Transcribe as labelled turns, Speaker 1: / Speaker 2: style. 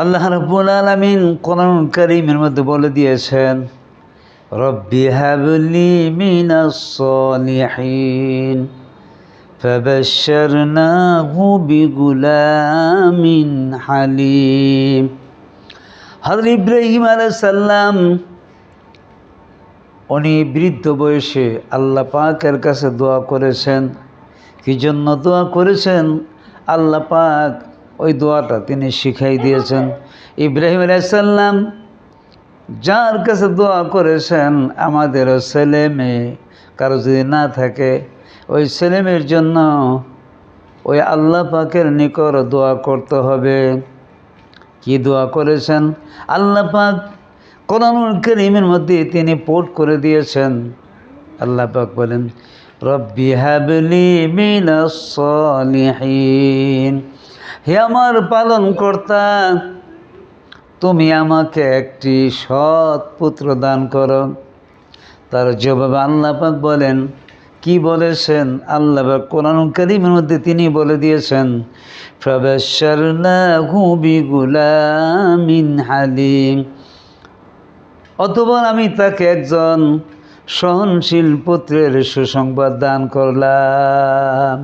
Speaker 1: আল্লাহ রাব্বুল আলামিন কোরআনুল কারীমের মধ্যে বলে দিয়েছেন, রব্বি হাবলি মিনাস সলিহিন ফাবাশশারনাহু বিগুলামিন হালিম। হযরত ইব্রাহিম আলাইহিস সালাম উনি বৃদ্ধ বয়সে আল্লাহ পাকের কাছে দোয়া করেছেন। কি জন্য দোয়া করেছেন? আল্লাহ পাক ওই দোয়াটা তিনি শিখাই দিয়েছেন। ইব্রাহিম আলাইহিস সালাম যার কাছে দোয়া করেছেন, আমাদেরও ছেলে মেয়ে কারো যদি না থাকে, ওই ছেলে মেয়ের জন্য ওই আল্লাহ পাকের নিকট দোয়া করতে হবে। কি দোয়া করেছেন? আল্লাহ পাক কোরআনুল কারীমের মধ্যে তিনি পোর্ট করে দিয়েছেন। আল্লাহ পাক বলেন, রব্বি হাবলি মিনাস সলিহিন, হে আমার পালনকর্তা, তুমি আমাকে একটি সৎ পুত্র দান করো। তার জবাবে আল্লাহ পাক বলেন, কি বলেছেন? আল্লাহ পাক কোরআনুল কারীমের মধ্যে তিনি বলে দিয়েছেন, ফাবাশশারনাহু বিগুলামিন হালিম, অতঃপর আমি তাকে একজন সহনশীল পুত্রের সুসংবাদ দান করলাম।